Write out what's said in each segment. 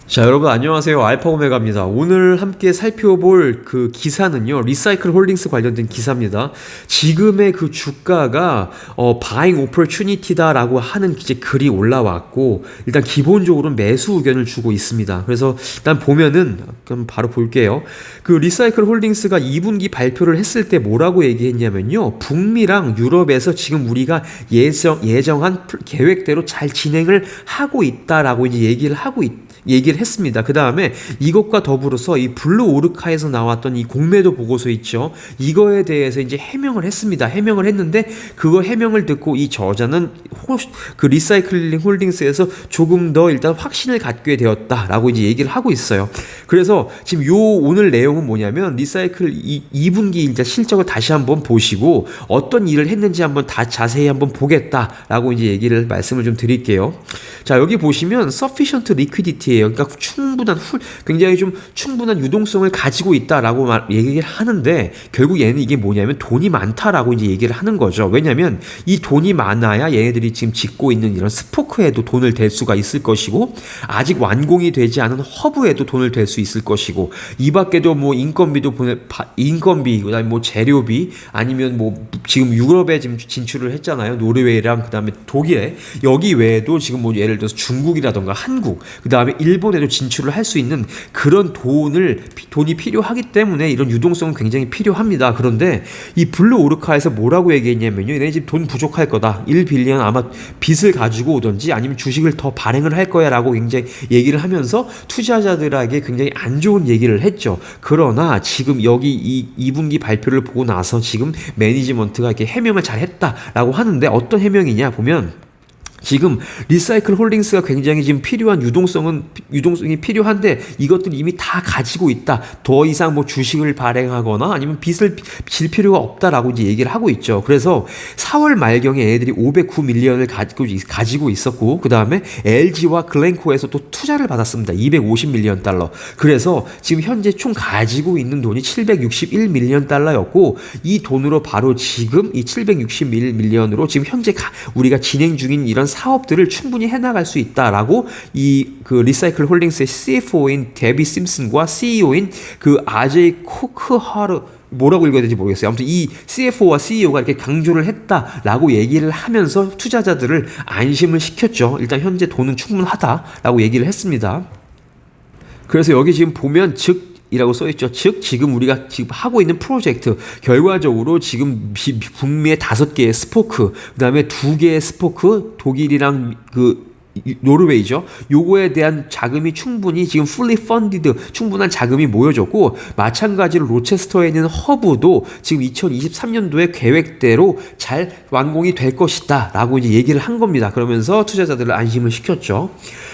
자, 여러분 안녕하세요. 알파 오메가입니다. 오늘 함께 살펴볼 그 기사는요, 리사이클 홀딩스 관련된 기사입니다. 지금의 그 주가가 바잉 오퍼튜니티다라고 하는 이제 글이 올라왔고, 일단 기본적으로 매수 의견을 주고 있습니다. 그래서 일단 보면은 그럼 바로 볼게요. 그 리사이클 홀딩스가 2분기 발표를 했을 때 뭐라고 얘기했냐면요, 북미랑 유럽에서 지금 우리가 예정한 계획대로 잘 진행을 하고 있다라고 이제 얘기를 했습니다. 그 다음에 이것과 더불어서 이 블루 오르카에서 나왔던 이 공매도 보고서 있죠. 이거에 대해서 이제 해명을 했습니다. 해명을 했는데 그거 해명을 듣고 이 저자는 그 리사이클링 홀딩스에서 조금 더 일단 확신을 갖게 되었다라고 이제 얘기를 하고 있어요. 그래서 지금 요 오늘 내용은 뭐냐면 리사이클 2분기 일단 실적을 다시 한번 보시고 어떤 일을 했는지 한번 다 자세히 한번 보겠다라고 이제 말씀을 좀 드릴게요. 자, 여기 보시면 sufficient liquidity예요. 그러니까 굉장히 좀 충분한 유동성을 가지고 있다라고 얘기를 하는데, 결국 얘는 이게 뭐냐면 돈이 많다라고 이제 얘기를 하는 거죠. 왜냐면 이 돈이 많아야 얘네들이 지금 짓고 있는 이런 스포크에도 돈을 댈 수가 있을 것이고, 아직 완공이 되지 않은 허브에도 돈을 댈 수 있을 것이고, 이 밖에도 뭐 인건비, 그다음에 뭐 재료비, 아니면 뭐 지금 유럽에 지금 진출을 했잖아요. 노르웨이랑 그다음에 독일에, 여기 외에도 지금 뭐 예를 들어서 중국이라던가 한국, 그다음에 일본에도 진출을 할 수 있는 그런 돈이 필요하기 때문에 이런 유동성은 굉장히 필요합니다. 그런데 이 블루 오르카에서 뭐라고 얘기했냐면요, 얘네 집 돈 부족할 거다. 1빌리언 아마 빚을 가지고 오든지 아니면 주식을 더 발행을 할 거야 라고 굉장히 얘기를 하면서 투자자들에게 굉장히 안 좋은 얘기를 했죠. 그러나 지금 여기 이 2분기 발표를 보고 나서 지금 매니지먼트가 이렇게 해명을 잘 했다라고 하는데, 어떤 해명이냐 보면, 지금 리사이클 홀딩스가 굉장히 지금 필요한 유동성이 필요한데 이것들 이미 다 가지고 있다. 더 이상 뭐 주식을 발행하거나 아니면 빚을 질 필요가 없다라고 이제 얘기를 하고 있죠. 그래서 4월 말경에 애들이 509밀리언을 가지고 있었고, 그 다음에 LG와 글렌코에서 또 투자를 받았습니다. 250밀리언 달러. 그래서 지금 현재 총 가지고 있는 돈이 761밀리언 달러였고, 이 돈으로 바로 지금 이 761밀리언으로 지금 현재 우리가 진행 중인 이런 사업들을 충분히 해나갈 수 있다라고 이 그 리사이클 홀딩스의 CFO인 데비 심슨과 CEO인 그 아제이 코크하르, 뭐라고 읽어야 되는지 모르겠어요. 아무튼 이 CFO와 CEO가 이렇게 강조를 했다라고 얘기를 하면서 투자자들을 안심을 시켰죠. 일단 현재 돈은 충분하다라고 얘기를 했습니다. 그래서 여기 지금 보면 이라고 써있죠. 즉 지금 우리가 지금 하고 있는 프로젝트, 결과적으로 지금 북미의 5개의 스포크, 그 다음에 2개의 스포크, 독일이랑 그 노르웨이죠. 요거에 대한 자금이 충분히 지금 fully funded, 충분한 자금이 모여졌고, 마찬가지로 로체스터에 있는 허브도 지금 2023년도에 계획대로 잘 완공이 될 것이다 라고 이제 얘기를 한 겁니다. 그러면서 투자자들을 안심을 시켰죠.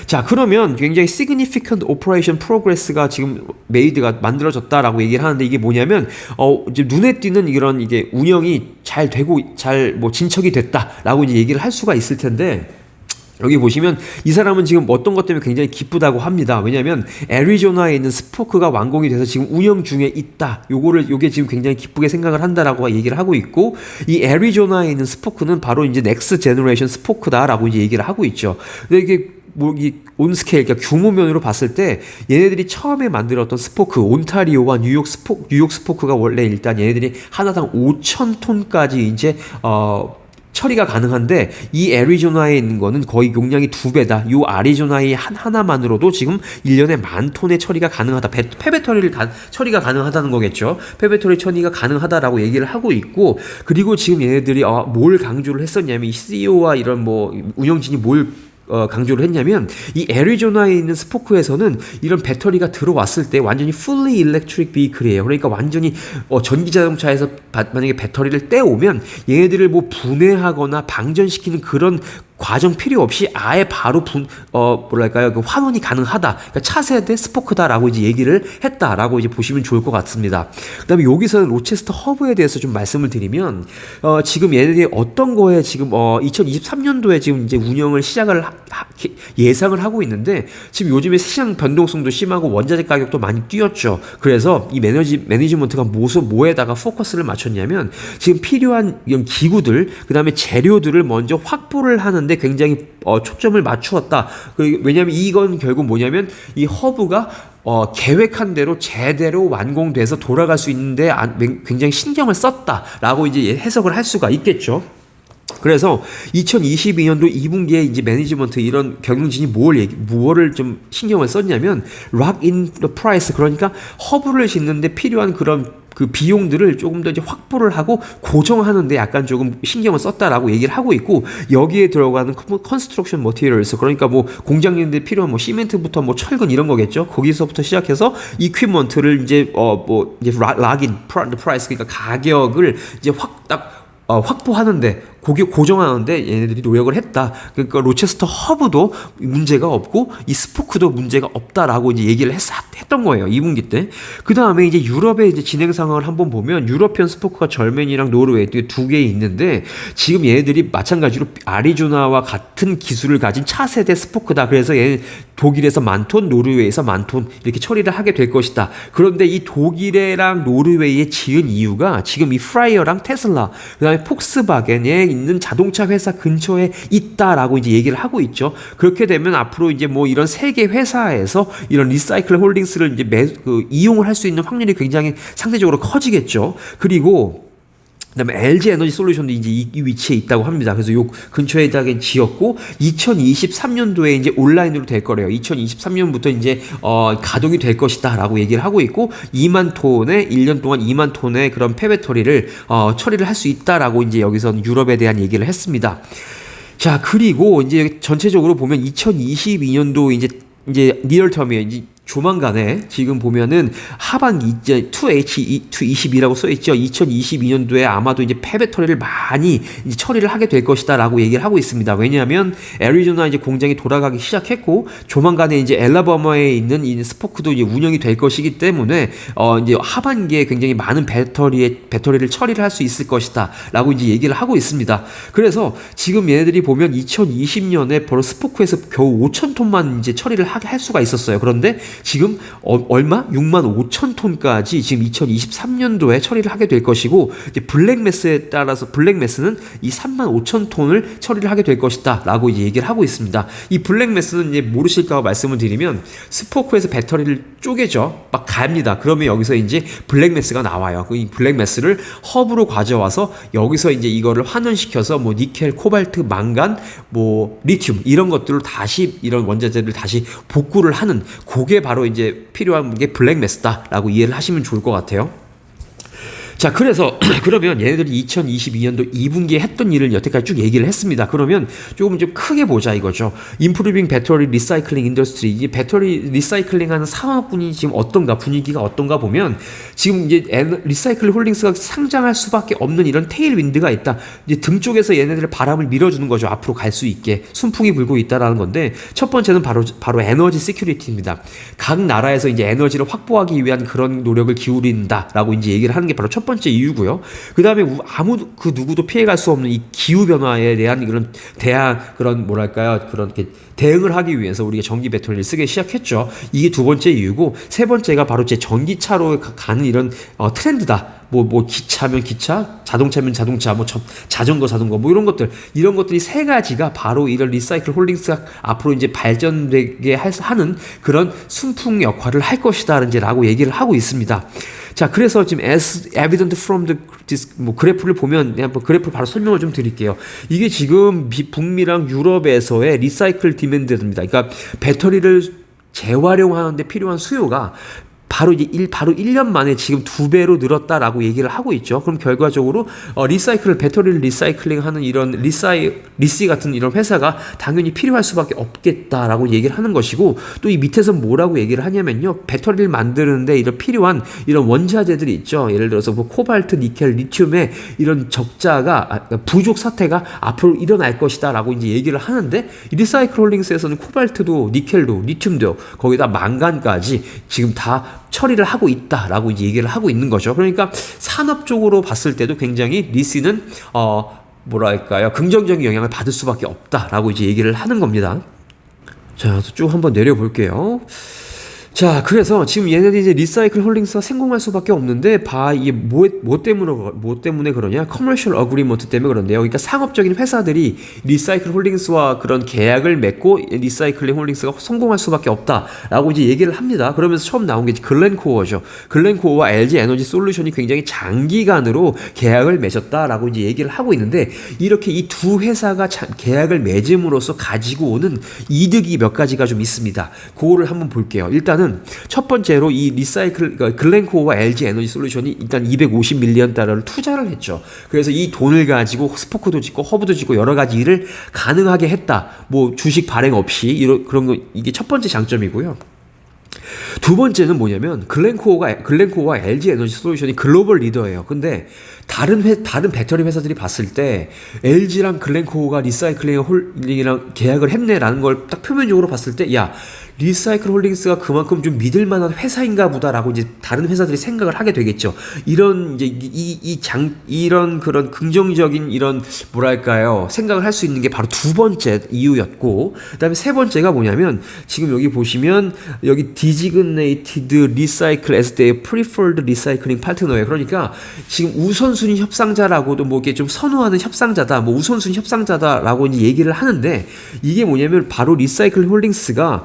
자, 그러면 굉장히 significant operation progress가 지금 메이드가 만들어졌다라고 얘기를 하는데, 이게 뭐냐면 이제 눈에 띄는 이런 이게 운영이 잘 되고 잘 뭐 진척이 됐다라고 이제 얘기를 할 수가 있을 텐데, 여기 보시면 이 사람은 지금 어떤 것 때문에 굉장히 기쁘다고 합니다. 왜냐하면 애리조나에 있는 스포크가 완공이 돼서 지금 운영 중에 있다. 요게 지금 굉장히 기쁘게 생각을 한다라고 얘기를 하고 있고, 이 애리조나에 있는 스포크는 바로 이제 넥스트 제너레이션 스포크다라고 이제 얘기를 하고 있죠. 근데 이게 뭐 이 온 스케일, 그러니까 규모면으로 봤을 때 얘네들이 처음에 만들었던 스포크, 온타리오와 뉴욕 스포크가 원래 일단 얘네들이 하나당 5,000톤까지 이제 처리가 가능한데, 이 애리조나에 있는 거는 거의 용량이 2배다. 이 애리조나의 하나만으로도 지금 1년에 10,000톤의 처리가 가능하다. 폐배터리를 처리가 가능하다는 거겠죠. 폐배터리 처리가 가능하다라고 얘기를 하고 있고, 그리고 지금 얘네들이 뭘 강조를 했었냐면, 이 CEO와 이런 뭐 운영진이 뭘 강조를 했냐면, 이 애리조나에 있는 스포크에서는 이런 배터리가 들어왔을 때 완전히 fully electric vehicle이에요. 그러니까 완전히 전기 자동차에서 만약에 배터리를 떼오면 얘네들을 뭐 분해하거나 방전시키는 그런 과정 필요 없이 아예 바로 그 환원이 가능하다. 그러니까 차세대 스포크다라고 이제 얘기를 했다라고 이제 보시면 좋을 것 같습니다. 그다음에 여기서는 로체스터 허브에 대해서 좀 말씀을 드리면, 지금 얘네들이 어떤 거에 지금 2023년도에 지금 이제 운영을 시작을 예상을 하고 있는데, 지금 요즘에 시장 변동성도 심하고 원자재 가격도 많이 뛰었죠. 그래서 이 매니지먼트가 뭐에다가 포커스를 맞췄냐면, 지금 필요한 이런 기구들, 그다음에 재료들을 먼저 확보를 하는데 하는데 굉장히 초점을 맞추었다. 왜냐하면 이건 결국 뭐냐면 이 허브가 계획한 대로 제대로 완공돼서 돌아갈 수 있는데 굉장히 신경을 썼다라고 이제 해석을 할 수가 있겠죠. 그래서 2022년도 2분기에 이제 매니지먼트 이런 경영진이 무엇을 좀 신경을 썼냐면 lock in the price, 그러니까 허브를 짓는데 필요한 그런 그 비용들을 조금 더 이제 확보를 하고 고정하는데 약간 조금 신경을 썼다라고 얘기를 하고 있고, 여기에 들어가는 컨스트럭션 머티리얼스, 그러니까 뭐 공장인데 필요한 뭐 시멘트부터 뭐 철근 이런 거겠죠. 거기서부터 시작해서 이퀴먼트를 이제 이제 락인 프라이스, 그러니까 가격을 이제 확보하는데, 고정하는데 얘네들이 노력을 했다. 그러니까 로체스터 허브도 문제가 없고 이 스포크도 문제가 없다라고 이제 얘기를 했던 거예요, 2분기 때. 그 다음에 이제 유럽의 이제 진행 상황을 한번 보면 유러피언 스포크가 절맨이랑 노르웨이 두 개 있는데, 지금 얘네들이 마찬가지로 아리조나와 같은 기술을 가진 차세대 스포크다. 그래서 얘 독일에서 만톤, 노르웨이에서 만톤 이렇게 처리를 하게 될 것이다. 그런데 이 독일이랑 노르웨이에 지은 이유가 지금 이 프라이어랑 테슬라, 그다음에 폭스바겐에 있는 자동차 회사 근처에 있다라고 이제 얘기를 하고 있죠. 그렇게 되면 앞으로 이제 뭐 이런 세계 회사에서 이런 리사이클 홀딩스를 이제 이용을 할 수 있는 확률이 굉장히 상대적으로 커지겠죠. 그리고 그다음에 LG 에너지 솔루션도 이제 이 위치에 있다고 합니다. 그래서 요 근처에다가 지었고 2023년도에 이제 온라인으로 될 거래요. 2023년부터 이제 가동이 될 것이다라고 얘기를 하고 있고, 2만 톤에 1년 동안 2만 톤의 그런 폐배터리를 처리를 할 수 있다라고 이제 여기서는 유럽에 대한 얘기를 했습니다. 자, 그리고 이제 전체적으로 보면 2022년도 이제 리얼텀이에요. 이제 조만간에 지금 보면은 하반기 이제 2H22라고 써있죠. 2022년도에 아마도 이제 폐배터리를 많이 이제 처리를 하게 될 것이다라고 얘기를 하고 있습니다. 왜냐하면 애리조나 이제 공장이 돌아가기 시작했고, 조만간에 이제 엘라바마에 있는 이 스포크도 이제 운영이 될 것이기 때문에 이제 하반기에 굉장히 많은 배터리를 처리를 할 수 있을 것이다라고 이제 얘기를 하고 있습니다. 그래서 지금 얘네들이 보면 2020년에 바로 스포크에서 겨우 5천 톤만 이제 처리를 할 수가 있었어요. 그런데 지금 얼마? 6만 5천 톤까지 지금 2023년도에 처리를 하게 될 것이고, 이제 블랙매스에 따라서 블랙매스는 이 3만 5천 톤을 처리를 하게 될 것이다 라고 이제 얘기를 하고 있습니다. 이 블랙매스는 이제 모르실까 말씀을 드리면, 스포크에서 배터리를 쪼개죠. 막 갑니다. 그러면 여기서 이제 블랙매스가 나와요. 이 블랙매스를 허브로 가져와서 여기서 이제 이거를 환원시켜서 뭐 니켈, 코발트, 망간, 뭐 리튬 이런 것들을 다시, 이런 원자재를 다시 복구를 하는, 그게 바로 이제 필요한 게 블랙매스다라고 이해를 하시면 좋을 것 같아요. 자, 그래서 그러면 얘네들이 2022년도 2분기에 했던 일을 여태까지 쭉 얘기를 했습니다. 그러면 조금 좀 크게 보자 이거죠. Improving Battery Recycling Industry, 이 배터리 리사이클링하는 산업군이 지금 어떤가, 분위기가 어떤가 보면, 지금 이제 리사이클 홀딩스가 상장할 수밖에 없는 이런 테일 윈드가 있다. 이제 등 쪽에서 얘네들의 바람을 밀어주는 거죠. 앞으로 갈 수 있게 순풍이 불고 있다라는 건데, 첫 번째는 바로 에너지 시큐리티입니다. 각 나라에서 이제 에너지를 확보하기 위한 그런 노력을 기울인다라고 이제 얘기를 하는 게 바로 첫 번째 이유고요. 그 다음에 누구도 피해갈 수 없는 이 기후 변화에 대한 그런 뭐랄까요, 그런 대응을 하기 위해서 우리가 전기 배터리를 쓰기 시작했죠. 이게 두 번째 이유고, 세 번째가 바로 제 전기차로 가는 이런 트렌드다. 뭐 기차면 기차, 자동차면 자동차, 뭐 자전거 뭐 이런 것들이 세 가지가 바로 이런 리사이클 홀딩스가 앞으로 이제 발전되게 하는 그런 순풍 역할을 할 것이다라고 얘기를 하고 있습니다. 자, 그래서 지금 as evident from the 그래프를 보면, 그래프를 바로 설명을 좀 드릴게요. 이게 지금 북미랑 유럽에서의 리사이클 디맨드입니다. 그러니까 배터리를 재활용하는데 필요한 수요가 바로 1년 만에 지금 2배로 늘었다라고 얘기를 하고 있죠. 그럼 결과적으로 배터리를 리사이클링하는 이런 리시 같은 이런 회사가 당연히 필요할 수밖에 없겠다라고 얘기를 하는 것이고, 또 이 밑에서 뭐라고 얘기를 하냐면요, 배터리를 만드는데 이런 필요한 이런 원자재들이 있죠. 예를 들어서 뭐 코발트, 니켈, 리튬의 이런 부족 사태가 앞으로 일어날 것이다라고 이제 얘기를 하는데, 리사이클 홀딩스에서는 코발트도, 니켈도, 리튬도, 거기다 망간까지 지금 다 처리를 하고 있다라고 이제 얘기를 하고 있는 거죠. 그러니까 산업적으로 봤을 때도 굉장히 리스는 긍정적인 영향을 받을 수밖에 없다라고 이제 얘기를 하는 겁니다. 자, 쭉 한번 내려볼게요. 자, 그래서 지금 얘네들이 이제 리사이클 홀딩스가 성공할 수밖에 없는데, 이게 뭐 때문에 그러냐? 커머셜 어그리먼트 때문에 그런데요. 그러니까 상업적인 회사들이 리사이클 홀딩스와 그런 계약을 맺고 리사이클링 홀딩스가 성공할 수밖에 없다라고 이제 얘기를 합니다. 그러면서 처음 나온 게 글렌코어죠. 글렌코어와 LG 에너지 솔루션이 굉장히 장기간으로 계약을 맺었다라고 이제 얘기를 하고 있는데, 이렇게 이 두 회사가 계약을 맺음으로써 가지고 오는 이득이 몇 가지가 좀 있습니다. 그거를 한번 볼게요. 일단은 첫 번째로 이 그러니까 글렌코어와 LG 에너지 솔루션이 일단 250밀리언 달러를 투자를 했죠. 그래서 이 돈을 가지고 스포크도 짓고 허브도 짓고 여러 가지 일을 가능하게 했다. 뭐 주식 발행 없이 그런 거, 이게 첫 번째 장점이고요. 두 번째는 뭐냐면 글렌코어와 LG 에너지 솔루션이 글로벌 리더예요. 근데 다른 배터리 회사들이 봤을 때 LG랑 글렌코어가 리사이클링 홀딩이랑 계약을 했네라는 걸 딱 표면적으로 봤을 때, 야, 리사이클 홀딩스가 그만큼 좀 믿을 만한 회사인가 보다라고 이제 다른 회사들이 생각을 하게 되겠죠. 이런 이제 이런 그런 긍정적인 이런 뭐랄까요, 생각을 할 수 있는 게 바로 두 번째 이유였고, 그다음에 세 번째가 뭐냐면 지금 여기 보시면 여기 designated recycle as their preferred recycling partner예요. 그러니까 지금 우선순위 협상자라고도 뭐 이렇게 좀 선호하는 협상자다, 뭐 우선순위 협상자다라고 이제 얘기를 하는데, 이게 뭐냐면 바로 리사이클 홀딩스가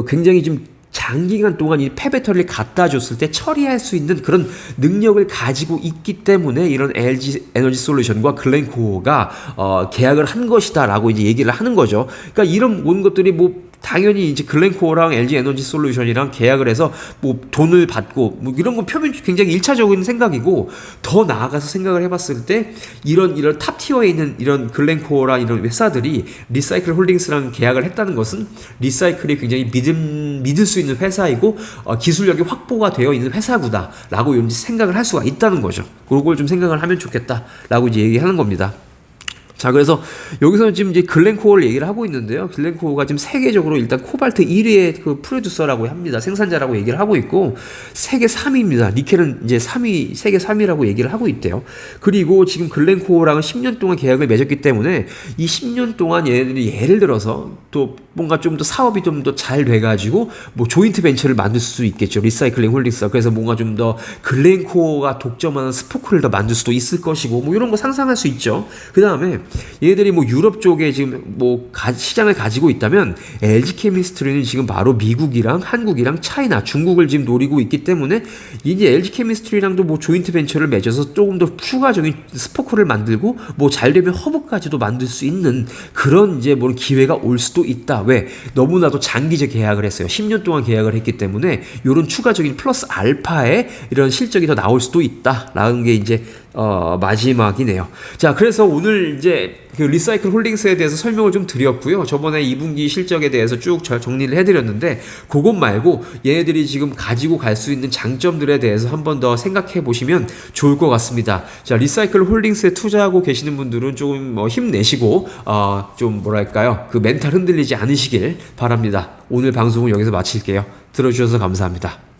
굉장히 좀 장기간 동안 이 폐배터리를 갖다 줬을 때 처리할 수 있는 그런 능력을 가지고 있기 때문에 이런 LG 에너지 솔루션과 글렌코어가 계약을 한 것이다라고 이제 얘기를 하는 거죠. 그러니까 이런 모든 것들이 뭐 당연히 이제 글렌코어랑 LG 에너지 솔루션이랑 계약을 해서 뭐 돈을 받고 뭐 이런 건 표면 굉장히 1차적인 생각이고, 더 나아가서 생각을 해봤을 때 이런 탑 티어에 있는 이런 글렌코어랑 이런 회사들이 리사이클 홀딩스랑 계약을 했다는 것은 리사이클이 굉장히 믿을 수 있는 회사이고 기술력이 확보가 되어 있는 회사구나라고 이런 생각을 할 수가 있다는 거죠. 그걸 좀 생각을 하면 좋겠다라고 이제 얘기하는 겁니다. 자, 그래서 여기서는 지금 이제 글렌코어를 얘기를 하고 있는데요. 글렌코어가 지금 세계적으로 일단 코발트 1위의 그 프로듀서라고 합니다. 생산자라고 얘기를 하고 있고, 세계 3위입니다. 니켈은 이제 3위, 세계 3위라고 얘기를 하고 있대요. 그리고 지금 글렌코어랑은 10년 동안 계약을 맺었기 때문에 이 10년 동안 얘네들이 예를 들어서 또 뭔가 좀 더 사업이 좀 더 잘 돼가지고 뭐 조인트 벤처를 만들 수 있겠죠. 리사이클링 홀딩스가. 그래서 뭔가 좀 더 글렌코어가 독점하는 스포크를 더 만들 수도 있을 것이고, 뭐 이런 거 상상할 수 있죠. 그 다음에 얘들이 뭐 유럽 쪽에 지금 뭐 시장을 가지고 있다면 LG 케미스트리는 지금 바로 미국이랑 한국이랑 차이나 중국을 지금 노리고 있기 때문에 이제 LG 케미스트리랑도 뭐 조인트 벤처를 맺어서 조금 더 추가적인 스포크를 만들고 뭐 잘 되면 허브까지도 만들 수 있는 그런 이제 뭐 기회가 올 수도 있다. 왜? 너무나도 장기적 계약을 했어요. 10년 동안 계약을 했기 때문에 이런 추가적인 플러스 알파의 이런 실적이 더 나올 수도 있다라는 게 이제 마지막이네요. 자, 그래서 오늘 이제 그 리사이클 홀딩스에 대해서 설명을 좀 드렸고요. 저번에 2분기 실적에 대해서 쭉 정리를 해드렸는데, 그것 말고 얘네들이 지금 가지고 갈 수 있는 장점들에 대해서 한 번 더 생각해 보시면 좋을 것 같습니다. 자, 리사이클 홀딩스에 투자하고 계시는 분들은 조금 힘내시고 좀 뭐랄까요, 그 멘탈 흔들리지 않으시길 바랍니다. 오늘 방송은 여기서 마칠게요. 들어주셔서 감사합니다.